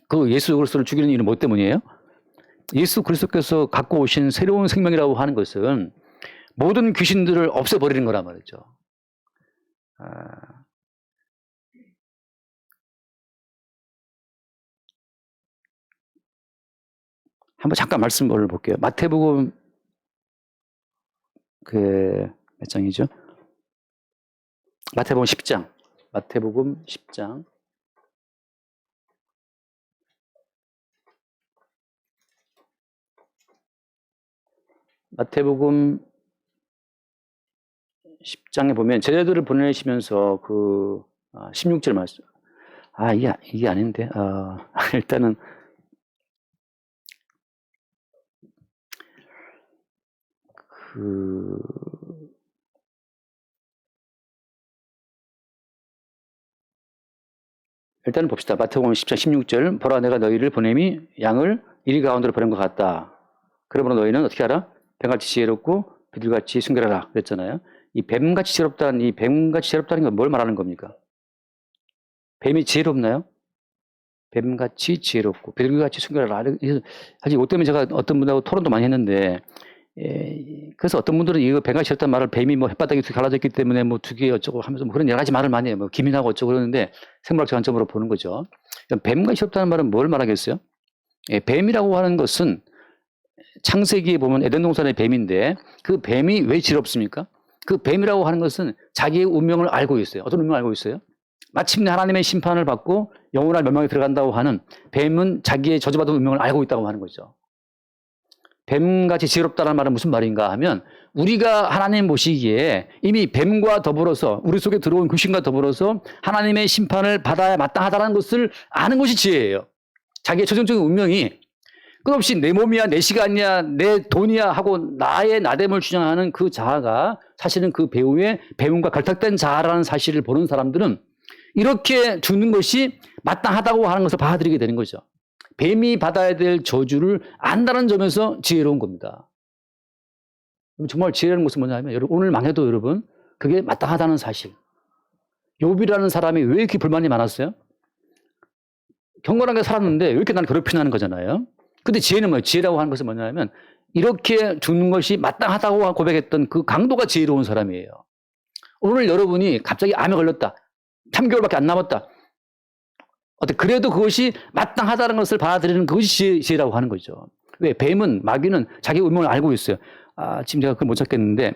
그 예수 그리스도를 죽이는 이유는 뭐 때문이에요? 예수 그리스도께서 갖고 오신 새로운 생명이라고 하는 것은 모든 귀신들을 없애버리는 거란 말이죠. 한번 잠깐 말씀을 볼게요. 마태복음 몇 장이죠? 마태복음 10장. 마태복음 10장. 마태복음 10장에 보면 제자들을 보내시면서 16절 말씀. 이게 아닌데. 일단은 일단은 봅시다. 마태복음 10장 16절. 보라, 내가 너희를 보냄이 양을 이리 가운데로 보낸 것 같다. 그러므로 너희는 어떻게 하라? 뱀같이 지혜롭고 비둘같이 순결하라 그랬잖아요. 이 뱀같이 지혜롭다는 건 뭘 말하는 겁니까? 뱀이 지혜롭나요? 뱀같이 지혜롭고 비둘기같이 순결하라. 사실 이것 때문에 제가 어떤 분하고 토론도 많이 했는데, 그래서 어떤 분들은 이거 뱀같이 지혜롭다는 말을 뱀이 뭐 햇바닥이 갈라져 있기 때문에 뭐 두 개 어쩌고 하면서 뭐 그런 여러 가지 말을 많이 해요. 뭐 기민하고 어쩌고 그러는데 생물학적 관점으로 보는 거죠. 뱀같이 지혜롭다는 말은 뭘 말하겠어요? 뱀이라고 하는 것은 창세기에 보면 에덴 동산의 뱀인데, 그 뱀이 왜 지혜롭습니까? 그 뱀이라고 하는 것은 자기의 운명을 알고 있어요. 어떤 운명을 알고 있어요? 마침내 하나님의 심판을 받고 영원한 멸망에 들어간다고 하는, 뱀은 자기의 저주받은 운명을 알고 있다고 하는 거죠. 뱀같이 지혜롭다는 말은 무슨 말인가 하면, 우리가 하나님 보시기에 이미 뱀과 더불어서, 우리 속에 들어온 귀신과 더불어서 하나님의 심판을 받아야 마땅하다는 것을 아는 것이 지혜예요. 자기의 최종적인 운명이 끝없이 내 몸이야, 내 시간이야, 내 돈이야 하고 나의 나됨을 주장하는 그 자아가 사실은 그 배우의 배움과 결탁된 자아라는 사실을 보는 사람들은 이렇게 죽는 것이 마땅하다고 하는 것을 받아들이게 되는 거죠. 뱀이 받아야 될 저주를 안다는 점에서 지혜로운 겁니다. 정말 지혜라는 것은 뭐냐면, 오늘 망해도 여러분, 그게 마땅하다는 사실. 욥이라는 사람이 왜 이렇게 불만이 많았어요? 경건하게 살았는데 왜 이렇게 나를 괴롭히냐는 거잖아요. 근데 지혜는 뭐예요? 지혜라고 하는 것은 뭐냐면, 이렇게 죽는 것이 마땅하다고 고백했던 그 강도가 지혜로운 사람이에요. 오늘 여러분이 갑자기 암에 걸렸다. 3개월밖에 안 남았다. 그래도 그것이 마땅하다는 것을 받아들이는 그것이 지혜라고 하는 거죠. 왜? 뱀은, 마귀는 자기 운명을 알고 있어요. 지금 제가 그걸 못 찾겠는데,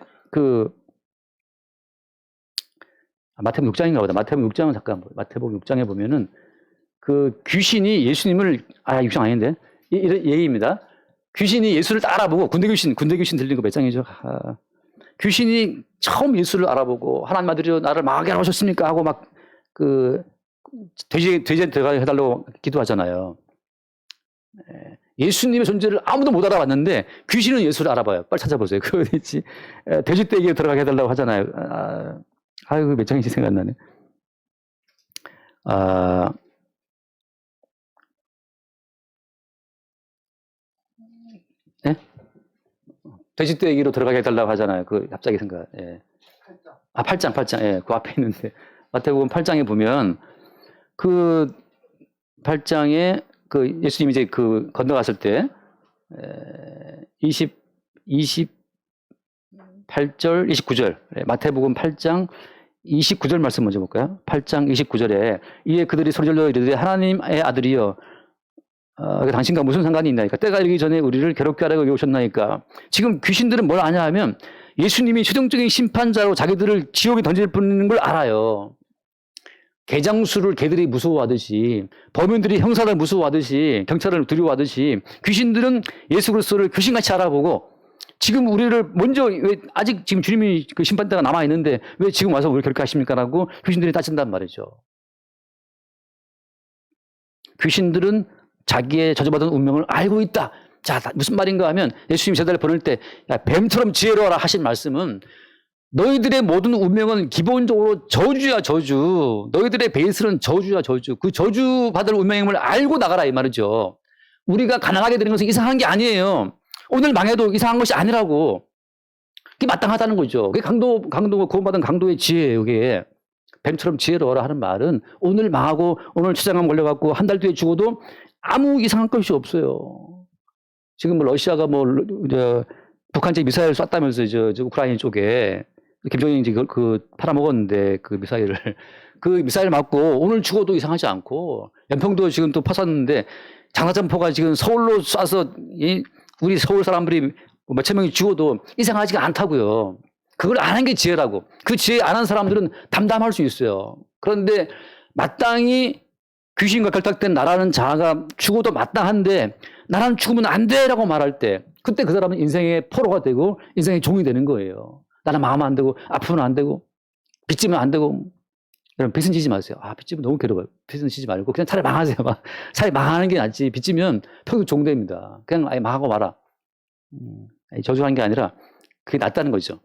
마태복음 6장인가 보다. 마태복음 6장은 잠깐, 마태복음 6장에 보면은 그 귀신이 예수님을, 6장 아닌데? 예입니다. 귀신이 예수를 알아보고, 군대 귀신 들린 거 몇 장이죠? 귀신이 처음 예수를 알아보고, 하나님 아들이여 나를 망하게 하셨습니까? 하고 막 돼지에 들어가 해달라고 기도하잖아요. 예수님의 존재를 아무도 못 알아봤는데 귀신은 예수를 알아봐요. 빨리 찾아보세요. 그거 어디지? 돼지떼기에 들어가게 해달라고 하잖아요. 아이고, 몇 장인지 생각나네. 네? 돼지떼기로 들어가게 해달라고 하잖아요. 그 갑자기 생각. 예. 8장. 예, 그 앞에 있는데 마태복음 8장에 보면 그 8장에 그 예수님이 이제 그 건너갔을 때 28절, 29절 마태복음 8장 29절 말씀 먼저 볼까요? 8장 29절에 이에 그들이 소리질러 이르되 하나님의 아들이여 당신과 무슨 상관이 있나이까? 때가 이르기 전에 우리를 괴롭게 하라고 여기 오셨나이까? 지금 귀신들은 뭘 아냐 하면 예수님이 최종적인 심판자로 자기들을 지옥에 던질 뿐인 걸 알아요. 개장수를 개들이 무서워하듯이, 범인들이 형사를 무서워하듯이, 경찰을 두려워하듯이 귀신들은 예수 그리스도를 귀신같이 알아보고 지금 우리를 먼저 왜 아직 지금 주님이 그 심판대가 남아 있는데 왜 지금 와서 우리를 그렇게 하십니까라고 귀신들이 따진단 말이죠. 귀신들은 자기의 저주받은 운명을 알고 있다. 자, 무슨 말인가 하면 예수님이 제자를 보낼 때 야, 뱀처럼 지혜로워라 하신 말씀은 너희들의 모든 운명은 기본적으로 저주야, 저주. 너희들의 베이스는 저주야, 저주. 그 저주받을 운명임을 알고 나가라 이 말이죠. 우리가 가난하게 되는 것은 이상한 게 아니에요. 오늘 망해도 이상한 것이 아니라고. 그게 마땅하다는 거죠. 그게 구원받은 강도의 지혜예요, 이게. 뱀처럼 지혜로워라 하는 말은 오늘 망하고 오늘 치장암 걸려갖고 한 달 뒤에 죽어도 아무 이상한 것이 없어요. 지금 뭐 러시아가 북한제 미사일 쐈다면서 저 우크라이나 쪽에 김정은이 이제 그 팔아먹었는데 그 미사일을 그 미사일 맞고 오늘 죽어도 이상하지 않고 연평도 지금 또 파쐈는데 장사점포가 지금 서울로 쏴서 우리 서울 사람들이 몇천 명이 죽어도 이상하지가 않다고요. 그걸 아는 게 지혜라고. 그 지혜 안 한 사람들은 담담할 수 있어요. 그런데 마땅히 귀신과 결탁된 나라는 자가 죽어도 마땅한데 나는 죽으면 안 돼라고 말할 때 그때 그 사람은 인생의 포로가 되고 인생의 종이 되는 거예요. 나는 망하면 안 되고 아프면 안 되고 빚지면 안 되고 여러분 빚은 지지 마세요. 빚지면 너무 괴로워요. 빚은 지지 말고 그냥 차라리 망하세요. 차라리 망하는 게 낫지. 빚지면 평생 종됩니다. 그냥 아예 망하고 말아. 저주하는 게 아니라 그게 낫다는 거죠.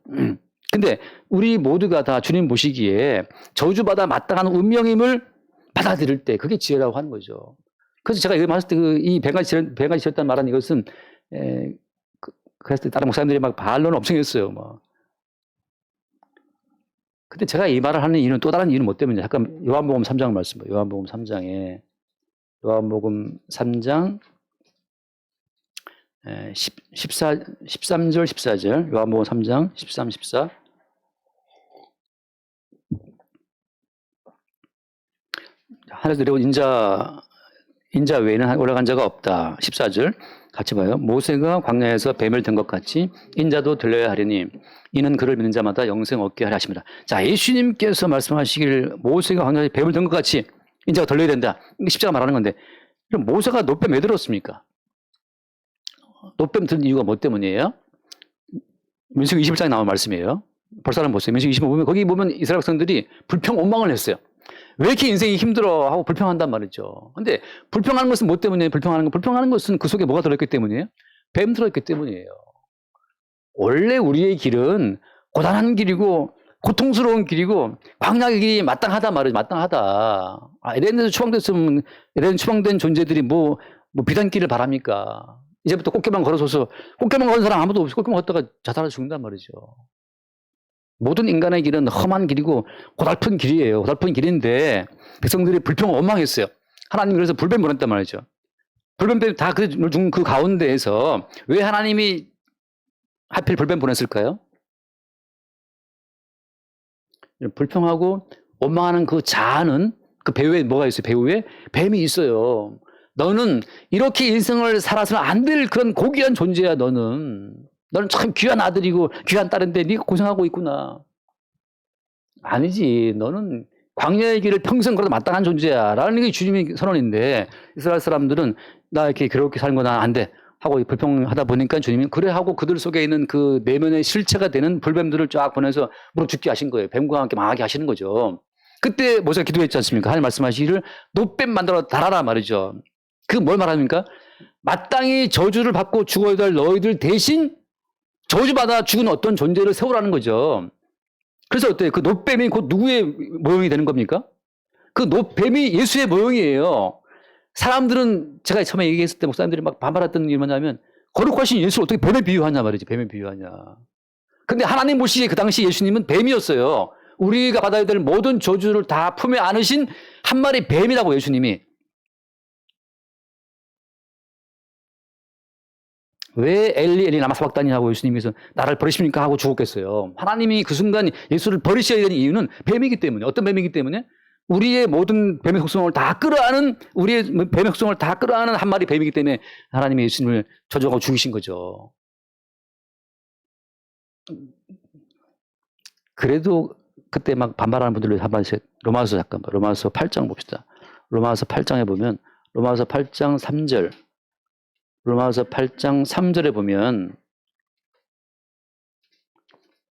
근데 우리 모두가 다 주님 보시기에 저주받아 마땅한 운명임을 받아들일 때 그게 지혜라고 하는 거죠. 그래서 제가 이거 말했을 때 이 배가지 지었다는 말은 이것은 그랬을 때 다른 목사님들이 막 반론을 엄청 했어요. 근데 제가 이 말을 하는 이유는 또 다른 이유는 뭐 때문이냐. 잠깐 요한복음 3장 말씀 봐요. 요한복음 3장 13절 14절 요한복음 3장 13, 14 하늘에 내려온 인자 외에는 올라간 자가 없다. 14절 같이 봐요. 모세가 광야에서 뱀을 든 것 같이 인자도 들려야 하리니 이는 그를 믿는 자마다 영생 얻게 하려 하십니다. 자, 예수님께서 말씀하시길 모세가 광야에서 뱀을 든 것 같이 인자가 들려야 된다. 이게 십자가 말하는 건데 그럼 모세가 노뱀 왜 들었습니까? 노뱀 든 이유가 뭐 때문이에요? 민수기 21장에 나온 말씀이에요. 볼 사람 보세요. 민수기 25 보면 거기 보면 이스라엘 백성들이 불평 원망을 했어요. 왜 이렇게 인생이 힘들어 하고 불평한단 말이죠. 근데 불평하는 것은 뭐 때문이에요? 불평하는 것은 그 속에 뭐가 들어있기 때문이에요? 뱀 들어있기 때문이에요. 원래 우리의 길은 고단한 길이고 고통스러운 길이고 광야의 길이 마땅하다 말이죠. 마땅하다. 에덴에서 추방된 존재들이 뭐 비단길을 바랍니까? 이제부터 꽃게만 걸어서서 꽃게만 걸은 사람 아무도 없이 꽃게만 걷다가 자살해서 죽는단 말이죠. 모든 인간의 길은 험한 길이고 고달픈 길이에요. 고달픈 길인데 백성들이 불평을 원망했어요. 하나님 그래서 불뱀 보냈단 말이죠. 불뱀 다 그 가운데에서 왜 하나님이 하필 불뱀 보냈을까요? 불평하고 원망하는 그 자아는 그 배후에 뭐가 있어요? 배후에 뱀이 있어요. 너는 이렇게 인생을 살아서는 안 될 그런 고귀한 존재야. 너는 참 귀한 아들이고 귀한 딸인데 네가 고생하고 있구나. 아니지. 너는 광야의 길을 평생 걸어도 마땅한 존재야. 라는 게 주님의 선언인데 이스라엘 사람들은 나 이렇게 괴롭게 사는 건 안 돼. 하고 불평하다 보니까 주님이 그래 하고 그들 속에 있는 그 내면의 실체가 되는 불뱀들을 쫙 보내서 무릎 죽게 하신 거예요. 뱀과 함께 망하게 하시는 거죠. 그때 모세가 기도했지 않습니까? 하나님 말씀하시기를 노뱀 만들어 달아라 말이죠. 그 뭘 말합니까? 마땅히 저주를 받고 죽어야 될 너희들 대신 저주받아 죽은 어떤 존재를 세우라는 거죠. 그래서 어때요? 그 놋뱀이 곧 누구의 모형이 되는 겁니까? 그 놋뱀이 예수의 모형이에요. 사람들은 제가 처음에 얘기했을 때 목사님들이 막 반발했던 게 뭐냐면 거룩하신 예수를 어떻게 뱀에 비유하냐 말이지. 뱀에 비유하냐. 근데 하나님 보시기에 그 당시 예수님은 뱀이었어요. 우리가 받아야 될 모든 저주를 다 품에 안으신 한 마리 뱀이라고 예수님이. 왜 엘리 엘리 라마 사박다니 하고 예수님께서 나를 버리십니까 하고 죽었겠어요. 하나님이 그 순간 예수를 버리셔야 되는 이유는 뱀이기 때문에. 어떤 뱀이기 때문에? 우리의 모든 뱀의 속성을 다 끌어안은, 우리의 뱀의 속성을 다 끌어안은 한 마리 뱀이기 때문에 하나님이 예수님을 저주하고 죽이신 거죠. 그래도 그때 막 반발하는 분들을 한 번씩 로마서 8장 봅시다. 로마서 8장에 보면 로마서 8장 3절 로마서 8장 3절에 보면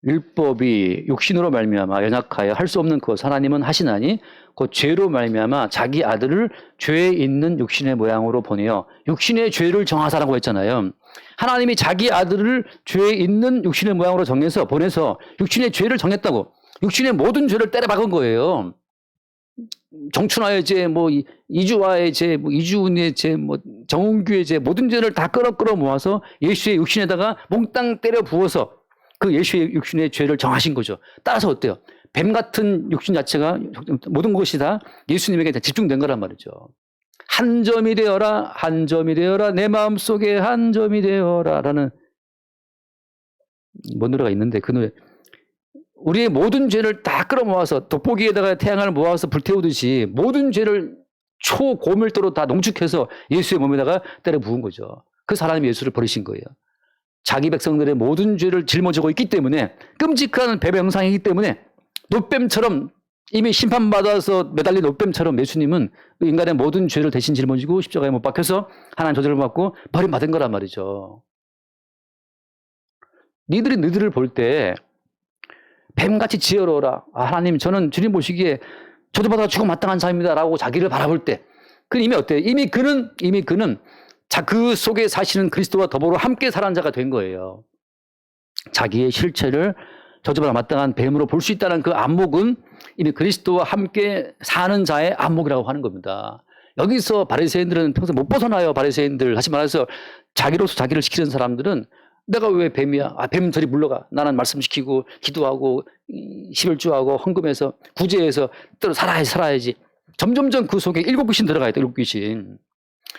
율법이 육신으로 말미암아 연약하여 할 수 없는 것 하나님은 하시나니 곧 죄로 말미암아 자기 아들을 죄에 있는 육신의 모양으로 보내어 육신의 죄를 정하사라고 했잖아요. 하나님이 자기 아들을 죄에 있는 육신의 모양으로 정해서 보내서 육신의 죄를 정했다고. 육신의 모든 죄를 때려 박은 거예요. 정춘화의 죄, 뭐 이주화의 죄, 뭐 이주은의 죄, 뭐 정은규의 죄, 모든 죄를 다 끌어 모아서 예수의 육신에다가 몽땅 때려 부어서 그 예수의 육신의 죄를 정하신 거죠. 따라서 어때요? 뱀 같은 육신 자체가 모든 것이 다 예수님에게 집중된 거란 말이죠. 한 점이 되어라, 한 점이 되어라, 내 마음속에 한 점이 되어라 라는 뭔 노래가 있는데 그 노래. 우리의 모든 죄를 다 끌어모아서 돋보기에다가 태양을 모아서 불태우듯이 모든 죄를 초고밀도로 다 농축해서 예수의 몸에다가 때려 부은 거죠. 그래서 하나님이 예수를 버리신 거예요. 자기 백성들의 모든 죄를 짊어지고 있기 때문에 끔찍한 뱀의 형상이기 때문에 놋뱀처럼 이미 심판받아서 매달린 놋뱀처럼 예수님은 인간의 모든 죄를 대신 짊어지고 십자가에 못 박혀서 하나님 저주를 받고 버림받은 거란 말이죠. 너희들을 볼 때 뱀같이 지혜로워라. 하나님 저는 주님 보시기에 저주받아 죽어 마땅한 자입니다 라고 자기를 바라볼 때 그 이미 어때요? 이미 그는 그 속에 사시는 그리스도와 더불어 함께 살아난 자가 된 거예요. 자기의 실체를 저주받아 마땅한 뱀으로 볼 수 있다는 그 안목은 이미 그리스도와 함께 사는 자의 안목이라고 하는 겁니다. 여기서 바리새인들은 평소 못 벗어나요. 바리새인들. 다시 말해서 자기로서 자기를 시키는 사람들은 내가 왜 뱀이야? 뱀 저리 물러가. 나는 말씀시키고 기도하고 십일주하고 헌금해서 구제해서 또 살아야지. 점점점 그 속에 일곱 귀신 들어가야 돼. 일곱 귀신.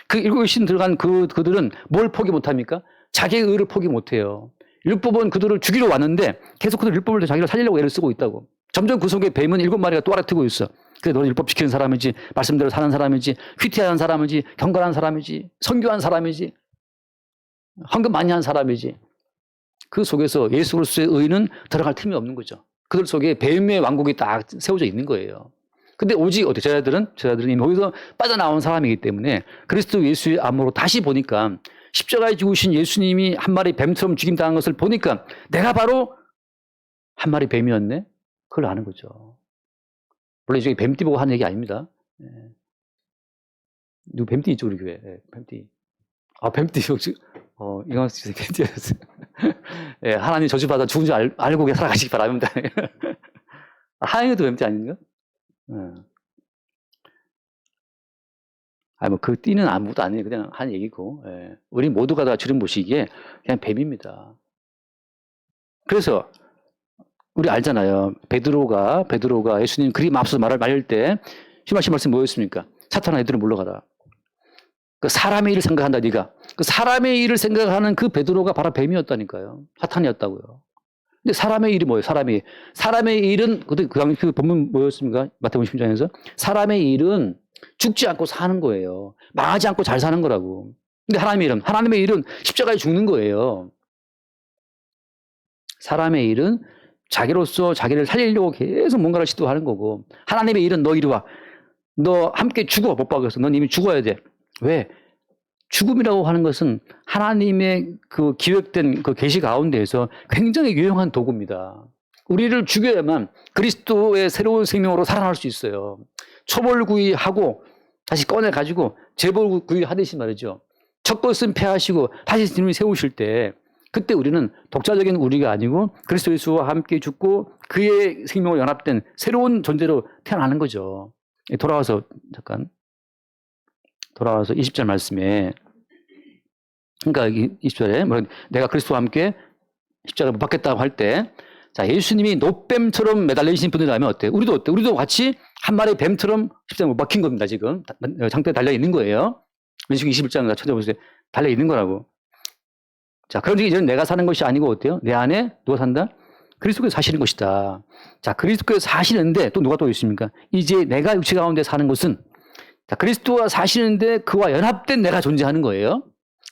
그 일곱 귀신 들어간 그들은 뭘 포기 못합니까? 자기의 의를 포기 못해요. 율법은 그들을 죽이러 왔는데 계속 그들 율법을 자기를 살리려고 애를 쓰고 있다고. 점점 그 속에 뱀은 일곱 마리가 또 알아트고 있어. 그래 너는 율법 지키는 사람이지, 말씀대로 사는 사람이지, 휘태하는 사람이지, 경건한 사람이지, 선교한 사람이지, 헌금 많이 한 사람이지. 그 속에서 예수 그리스도의 의는 들어갈 틈이 없는 거죠. 그들 속에 뱀의 왕국이 딱 세워져 있는 거예요. 근데 오직 제자들은 이미 거기서 빠져나온 사람이기 때문에 그리스도 예수의 안목으로 다시 보니까 십자가에 죽으신 예수님이 한 마리 뱀처럼 죽임당한 것을 보니까 내가 바로 한 마리 뱀이었네? 그걸 아는 거죠. 원래 저기 뱀띠 보고 하는 얘기 아닙니다. 누구 뱀띠 있죠, 우리 교회. 뱀띠. 뱀띠 혹시 이광수 씨 뱀띠였어요. 하나님 저주받아 죽은 줄 알고 살아가시기 바랍니다. 하영이도 뱀띠 아닌가? 뭐 그 띠는 아무것도 아니에요. 그냥 한 얘기고. 우리 모두가 다 주님 보시기에 그냥 뱀입니다. 그래서 우리 알잖아요. 베드로가 예수님 그림 앞서서 말할 때 심하신 말씀 뭐였습니까? 사탄아 애들은 물러가라. 그 사람의 일을 생각한다 네가. 그 사람의 일을 생각하는 그 베드로가 바로 뱀이었다니까요. 사탄이었다고요. 근데 사람의 일이 뭐예요? 사람의 일은 그 본문 뭐였습니까? 마태복음 10장에서 사람의 일은 죽지 않고 사는 거예요. 망하지 않고 잘 사는 거라고. 근데 하나님의 일은 십자가에 죽는 거예요. 사람의 일은 자기로서 자기를 살리려고 계속 뭔가를 시도하는 거고, 하나님의 일은 너 이리 와. 너 함께 죽어. 못 박아서. 넌 이미 죽어야 돼. 왜? 죽음이라고 하는 것은 하나님의 그 기획된 그 계시 가운데에서 굉장히 유용한 도구입니다. 우리를 죽여야만 그리스도의 새로운 생명으로 살아날 수 있어요. 초벌구이하고 다시 꺼내가지고 재벌구이 하듯이 말이죠. 첫 것은 패하시고 다시 주님이 세우실 때 그때 우리는 독자적인 우리가 아니고 그리스도 예수와 함께 죽고 그의 생명으로 연합된 새로운 존재로 태어나는 거죠. 돌아와서 20절 말씀에 그러니까 20절에 내가 그리스도와 함께 십자가를 못 박겠다고 할 때 자, 예수님이 노뱀처럼 매달리신 분이라면 어때요? 우리도 어때요? 우리도 같이 한 마리 뱀처럼 십자가에 못 박힌 겁니다, 지금. 장대에 달려 있는 거예요. 민수기 21장 찾아보세요. 달려 있는 거라고. 자, 그런지 이제는 내가 사는 것이 아니고 어때요? 내 안에 누가 산다? 그리스도께서 사시는 것이다. 자, 그리스도께서 사시는데 또 누가 또 있습니까? 이제 내가 육체 가운데 사는 것은 자, 그리스도가 사시는데 그와 연합된 내가 존재하는 거예요.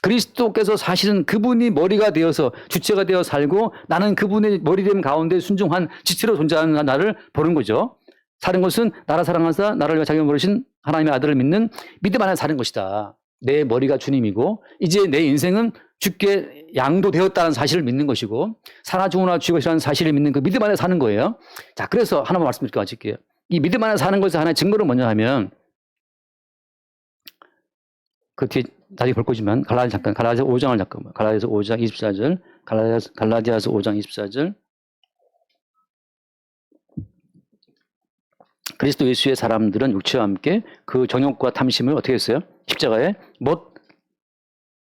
그리스도께서 사실은 그분이 머리가 되어서 주체가 되어 살고 나는 그분의 머리됨 가운데 순종한 지체로 존재하는 나를 보는 거죠. 사는 것은 나라 사랑하사 나를 위해 자기를 버리신 하나님의 아들을 믿는 믿음 안에 사는 것이다. 내 머리가 주님이고 이제 내 인생은 주께 양도되었다는 사실을 믿는 것이고 사나 죽으나 주의 것이라는 사실을 믿는 그 믿음 안에 사는 거예요. 자, 그래서 하나만 말씀드리고 마칠게요. 이 믿음 안에 사는 것의 하나의 증거는 뭐냐 하면 그 뒤에 나중에 볼 거지만 갈라디아서 5장을 잠깐만. 갈라디아서 5장 24절. 갈라디아서 5장 24절. 그리스도 예수의 사람들은 육체와 함께 그 정욕과 탐심을 어떻게 했어요? 십자가에 못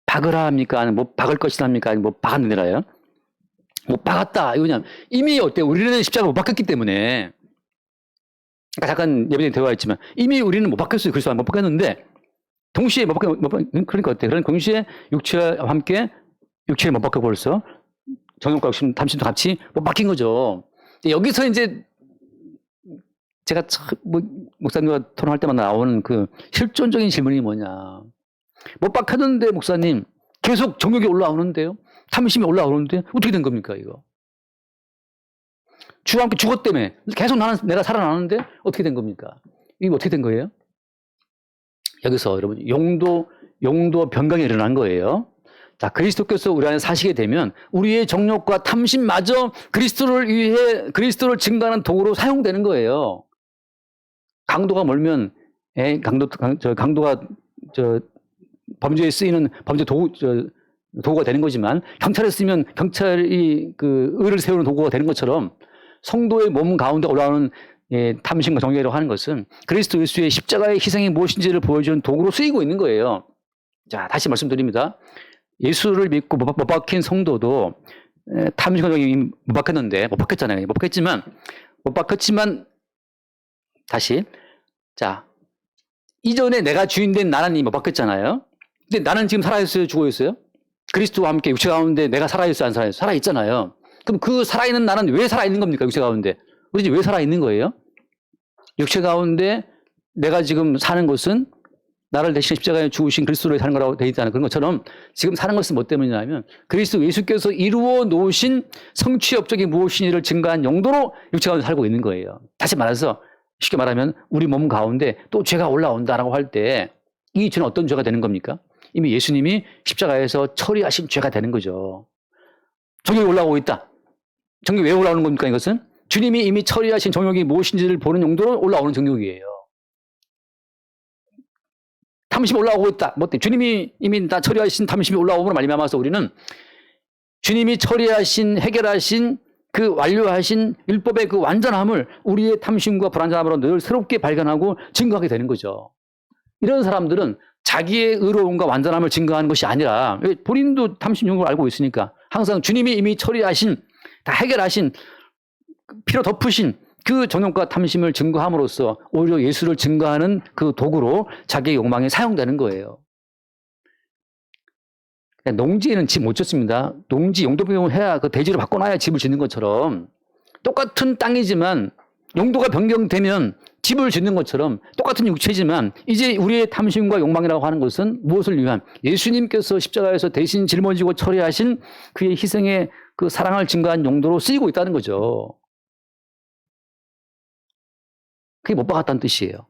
박으라 합니까? 아니면 못 박을 것이라 합니까? 아니면 못 박았느니라요? 못 박았다. 이거냐. 이미 어때요? 우리는 십자가 못 박혔기 때문에. 아까 잠깐 예배에 대화했지만 이미 우리는 못 박혔어요. 그리스도 못 박혔는데 동시에 그러니까 어때? 그런 동시에 육체와 함께 육체를 못 박혀 벌써 정욕과 욕심, 탐심도 같이 못 박힌 거죠. 여기서 이제 제가 목사님과 토론할 때마다 나오는 그 실존적인 질문이 뭐냐. 못 박혔는데 목사님 계속 정욕이 올라오는데요. 탐심이 올라오는데 어떻게 된 겁니까 이거? 주와 함께 죽었다며 계속 내가 살아나는데 어떻게 된 겁니까? 이게 어떻게 된 거예요? 여기서 여러분 용도 변경이 일어난 거예요. 자, 그리스도께서 우리 안에 사시게 되면 우리의 정욕과 탐심마저 그리스도를 위해 그리스도를 증거하는 도구로 사용되는 거예요. 강도가 멀면 강도가 범죄에 쓰이는 범죄 도구가 되는 거지만 경찰에 쓰면 경찰이 그 의를 세우는 도구가 되는 것처럼 성도의 몸 가운데 올라오는 탐심과 정욕이라고 하는 것은 그리스도 예수의 십자가의 희생이 무엇인지를 보여주는 도구로 쓰이고 있는 거예요. 자, 다시 말씀드립니다. 예수를 믿고 못 박힌 성도도 탐심과 정욕이 못 박혔는데, 못 박혔잖아요. 못 박혔지만, 다시. 자, 이전에 내가 주인된 나는 이미 못 박혔잖아요. 근데 나는 지금 살아있어요? 죽어있어요? 그리스도와 함께 육체 가운데 내가 살아있어요? 안 살아있어요? 살아있잖아요. 그럼 그 살아있는 나는 왜 살아있는 겁니까? 육체 가운데. 그렇지, 왜 살아있는 거예요? 육체 가운데 내가 지금 사는 것은 나를 대신 십자가에 죽으신 그리스도로 사는 거라고 되어 있다는 그런 것처럼 지금 사는 것은 뭐 때문이냐면 그리스도 예수께서 이루어 놓으신 성취 업적이 무엇인지를 증거한 용도로 육체 가운데 살고 있는 거예요. 다시 말해서 쉽게 말하면 우리 몸 가운데 또 죄가 올라온다라고 할 때 이 죄는 어떤 죄가 되는 겁니까? 이미 예수님이 십자가에서 처리하신 죄가 되는 거죠. 정욕이 올라오고 있다. 정욕이 왜 올라오는 겁니까? 이것은 주님이 이미 처리하신 정욕이 무엇인지를 보는 용도로 올라오는 정욕이에요. 탐심이 올라오고 있다. 뭐 주님이 이미 다 처리하신 탐심이 올라오므로 말미암아서 우리는 주님이 처리하신 해결하신 그 완료하신 율법의 그 완전함을 우리의 탐심과 불완전함으로 늘 새롭게 발견하고 증거하게 되는 거죠. 이런 사람들은 자기의 의로움과 완전함을 증거하는 것이 아니라 본인도 탐심 용을 알고 있으니까 항상 주님이 이미 처리하신 다 해결하신 피로 덮으신 그 정욕과 탐심을 증거함으로써 오히려 예수를 증거하는 그 도구로 자기의 욕망이 사용되는 거예요. 농지에는 집 못 짓습니다. 농지 용도 변경을 해야 그 대지로 바꿔놔야 집을 짓는 것처럼 똑같은 땅이지만 용도가 변경되면 집을 짓는 것처럼 똑같은 육체지만 이제 우리의 탐심과 욕망이라고 하는 것은 무엇을 위한 예수님께서 십자가에서 대신 짊어지고 처리하신 그의 희생의 그 사랑을 증거한 용도로 쓰이고 있다는 거죠. 그게 못 박았다는 뜻이에요.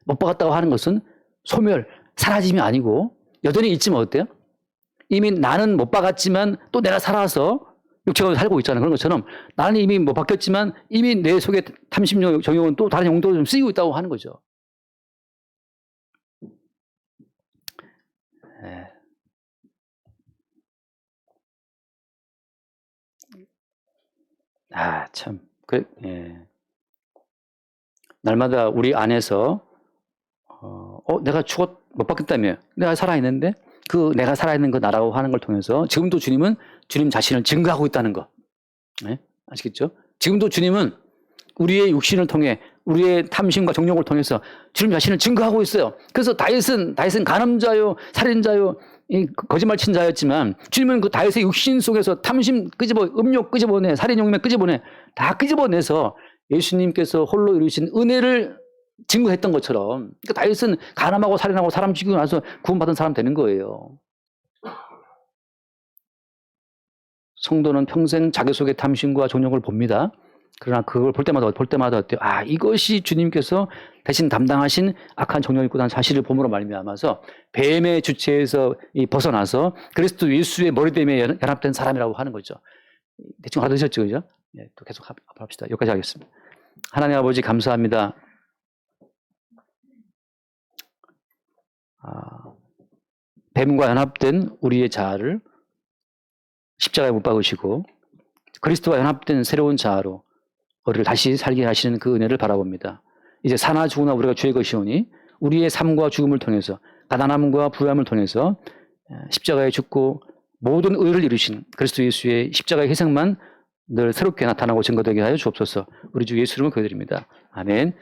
못 박았다고 하는 것은 소멸, 사라짐이 아니고 여전히 있지만 어때요? 이미 나는 못 박았지만 또 내가 살아서 육체가 살고 있잖아요. 그런 것처럼 나는 이미 못 박혔지만 이미 내 속에 탐심력, 정욕은 또 다른 용도로 좀 쓰이고 있다고 하는 거죠. 참. 날마다 우리 안에서, 내가 못 바뀌었다며. 내가 살아있는데, 내가 살아있는 거 나라고 하는 걸 통해서 지금도 주님은 주님 자신을 증거하고 있다는 거. 네? 아시겠죠? 지금도 주님은 우리의 육신을 통해, 우리의 탐심과 정욕을 통해서 주님 자신을 증거하고 있어요. 그래서 다윗은 간음자요, 살인자요, 거짓말 친 자였지만 주님은 그 다윗의 육신 속에서 탐심 음욕 끄집어내, 살인 욕망 끄집어내, 다 끄집어내서 예수님께서 홀로 이루신 은혜를 증거했던 것처럼, 그러니까 다윗은 간음하고 살인하고 사람 죽이고 나서 구원받은 사람 되는 거예요. 성도는 평생 자기 속의 탐심과 정욕을 봅니다. 그러나 그걸 볼 때마다 어때요? 이것이 주님께서 대신 담당하신 악한 정욕이 있구나 사실을 봄으로 말미암아서 뱀의 주체에서 벗어나서 그리스도 예수의 머리됨에 연합된 사람이라고 하는 거죠. 대충 알아듣으셨죠, 그죠? 또 계속 합시다. 여기까지 하겠습니다. 하나님 아버지 감사합니다. 뱀과 연합된 우리의 자아를 십자가에 못 박으시고 그리스도와 연합된 새로운 자아로 우리를 다시 살게 하시는 그 은혜를 바라봅니다. 이제 사나 죽으나 우리가 주의 것이오니 우리의 삶과 죽음을 통해서 가난함과 부유함을 통해서 십자가에 죽고 모든 의를 이루신 그리스도 예수의 십자가의 희생만 늘 새롭게 나타나고 증거되게 하여 주옵소서. 우리 주 예수 이름으로 기도드립니다. 아멘.